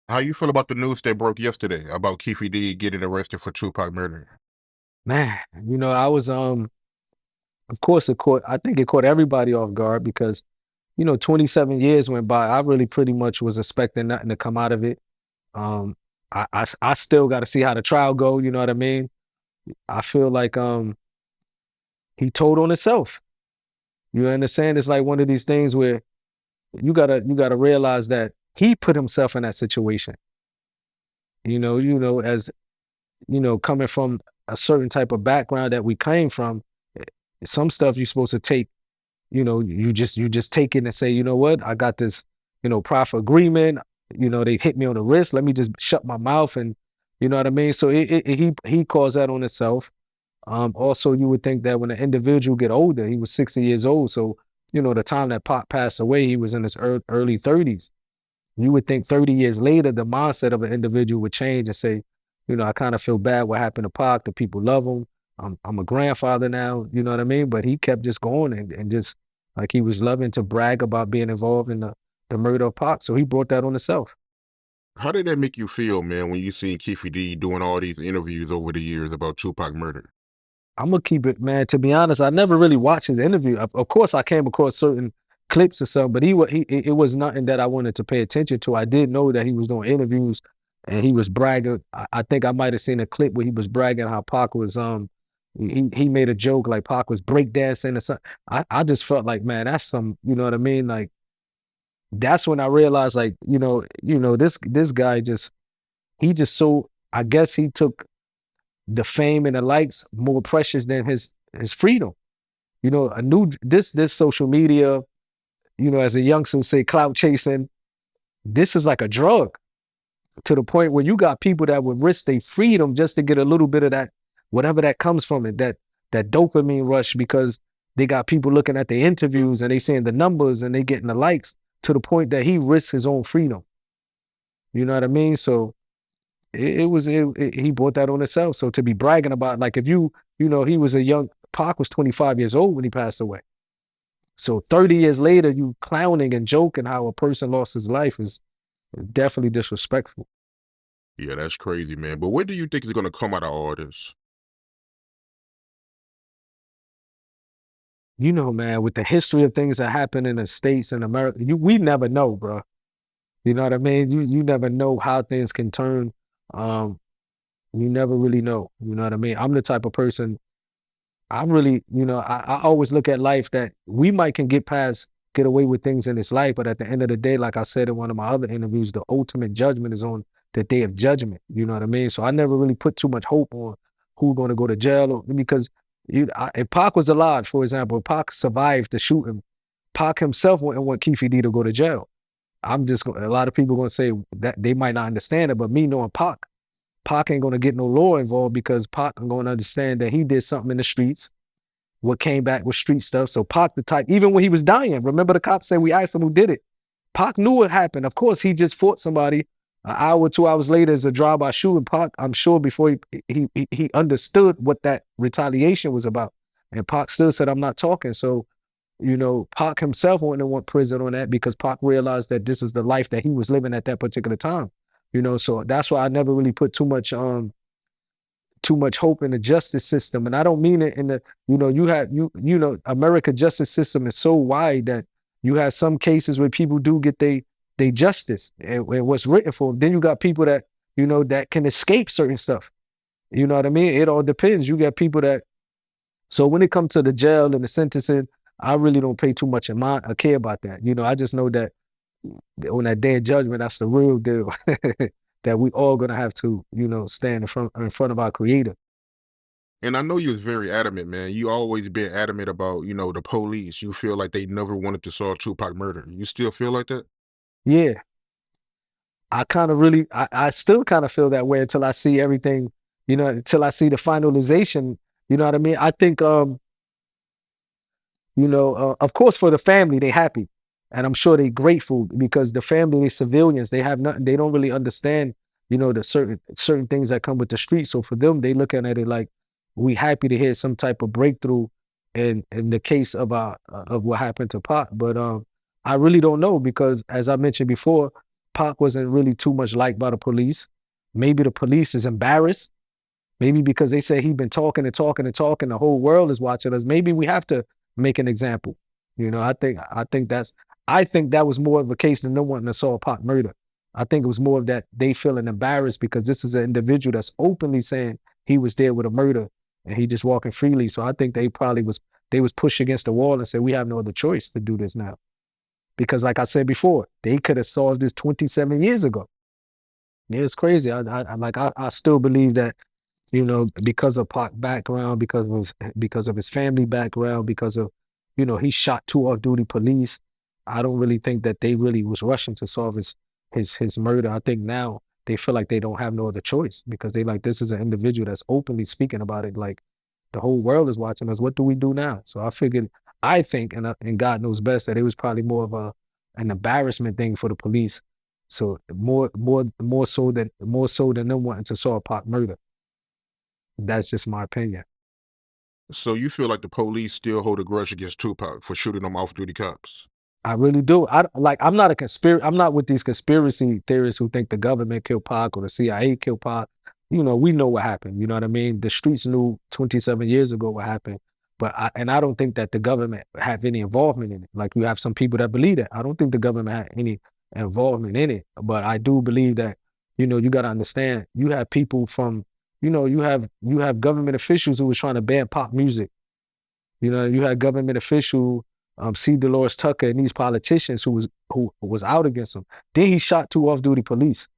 How you feel about the news that broke yesterday about Keefe D getting arrested for Tupac murder? Man, I was of course I think it caught everybody off guard because, 27 years went by. I really pretty much was expecting nothing to come out of it. Um I still got to see how the trial go, you know what I mean? I feel like he told on himself. You understand? It's like one of these things where you gotta realize that he put himself in that situation. As coming from a certain type of background that we came from, eh, some stuff you're supposed to take, you just take it and say, you know what, I got this, profit agreement. They hit me on the wrist. Let me just shut my mouth and you know what I mean. So he caused that on himself. Also, you would think that when an individual get older, he was 60 years old. So the time that Pop passed away, he was in his early 30s. You would think 30 years later, the mindset of an individual would change and say, I kind of feel bad what happened to Pac. The people love him. I'm a grandfather now, you know what I mean? But he kept just going and just like he was loving to brag about being involved in the murder of Pac. So he brought that on himself. How did that make you feel, man, when you seen Keefe D doing all these interviews over the years about Tupac murder? I'm gonna keep it, man. To be honest, I never really watched his interview. Of course, I came across certain clips or something, but it was nothing that I wanted to pay attention to. I did know that he was doing interviews and he was bragging. I think I might have seen a clip where he was bragging how Pac was he made a joke like Pac was breakdancing or something. I just felt like, man, that's some, you know what I mean? Like that's when I realized, like, this guy just he just so I guess he took the fame and the likes more precious than his freedom. A new this social media, as a youngster say, clout chasing. This is like a drug to the point where you got people that would risk their freedom just to get a little bit of that, whatever that comes from it, that dopamine rush, because they got people looking at the interviews and they seeing the numbers and they getting the likes to the point that he risks his own freedom. You know what I mean? So he brought that on himself. So to be bragging about, like, if he was a young Pac was 25 years old when he passed away. So 30 years later, you clowning and joking how a person lost his life is definitely disrespectful. Yeah, that's crazy, man. But what do you think is gonna come out of all this? Man, with the history of things that happen in the States and America, we never know, bro. You know what I mean? You never know how things can turn. Um, you never really know. You know what I mean? I'm the type of person. I'm really, I always look at life that we might can get away with things in this life, but at the end of the day, like I said in one of my other interviews, the ultimate judgment is on the day of judgment. You know what I mean? So I never really put too much hope on who's going to go to jail because if Pac was alive, for example, if Pac survived the shooting, Pac himself wouldn't want Keefe D to go to jail. A lot of people going to say that they might not understand it, but me knowing Pac ain't going to get no law involved because Pac is going to understand that he did something in the streets. What came back was street stuff. So Pac, the type, even when he was dying, remember the cops said we asked him who did it. Pac knew what happened. Of course, he just fought somebody an hour, 2 hours later as a drive-by shooting. Pac, I'm sure before he understood what that retaliation was about. And Pac still said, I'm not talking. So, Pac himself wouldn't want prison on that because Pac realized that this is the life that he was living at that particular time. So that's why I never really put too much hope in the justice system. And I don't mean it in the, America justice system is so wide that you have some cases where people do get they justice and what's written for them. Then you got people that, that can escape certain stuff. You know what I mean? It all depends. You got people that, so when it comes to the jail and the sentencing, I really don't pay too much in mind. I care about that. I just know that on that day of judgment, that's the real deal. That we all gonna have to, stand in front of our creator. And I know you was very adamant, man. You always been adamant about, the police. You feel like they never wanted to solve Tupac murder. You still feel like that? Yeah. I still kind of feel that way until I see everything, until I see the finalization. You know what I mean? I think of course for the family, they happy. And I'm sure they grateful because the family, they civilians, they have nothing, they don't really understand, the certain things that come with the street. So for them, they looking at it like we happy to hear some type of breakthrough in the case of what happened to Pop. But I really don't know because as I mentioned before, Pac wasn't really too much liked by the police. Maybe the police is embarrassed. Maybe because they say he's been talking and talking and talking, the whole world is watching us. Maybe we have to make an example. I think that was more of a case than no one that saw Pac murder. I think it was more of that they feeling embarrassed because this is an individual that's openly saying he was there with a murder and he just walking freely. So I think they was pushed against the wall and said we have no other choice to do this now. Because like I said before, they could have solved this 27 years ago. Yeah, it's crazy. I still believe that, because of Pac background, because of his family background, because of, he shot two off-duty police. I don't really think that they really was rushing to solve his murder. I think now they feel like they don't have no other choice because they like this is an individual that's openly speaking about it. Like the whole world is watching us. What do we do now? So I think, and God knows best, that it was probably more of an embarrassment thing for the police. So more so than them wanting to solve Pac murder. That's just my opinion. So you feel like the police still hold a grudge against Tupac for shooting them off-duty cops? I really do. I'm not a conspiracy. I'm not with these conspiracy theorists who think the government killed Pac or the CIA killed Pac. We know what happened. You know what I mean? The streets knew 27 years ago what happened. I don't think that the government have any involvement in it. Like you have some people that believe that. I don't think the government had any involvement in it. But I do believe that, you got to understand, you have people from, you have government officials who was trying to ban pop music. You had government official, C. Dolores Tucker, and these politicians who was out against him. Then he shot two off-duty police.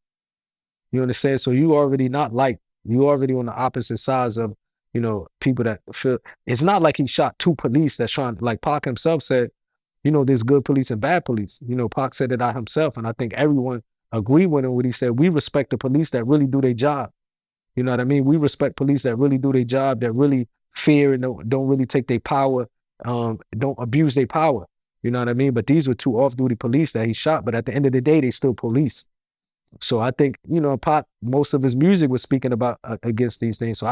You understand? So you already on the opposite sides of, people that feel it's not like he shot two police that's trying, like Pac himself said, there's good police and bad police. Pac said it out himself, and I think everyone agreed with him when he said, we respect the police that really do their job. You know what I mean? We respect police that really do their job, that really fear and don't really take their power, don't abuse their power. You know what I mean? But these were two off-duty police that he shot, but at the end of the day, they still police. So I think, Pac, most of his music was speaking about against these things. So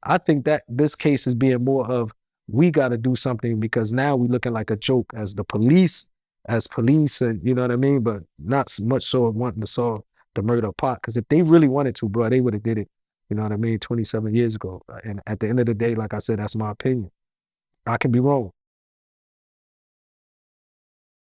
I think that this case is being more of, we got to do something because now we're looking like a joke as police, and you know what I mean? But not much so wanting to solve the murder of Pac. Because if they really wanted to, bro, they would have did it, you know what I mean, 27 years ago. And at the end of the day, like I said, that's my opinion. I can be wrong.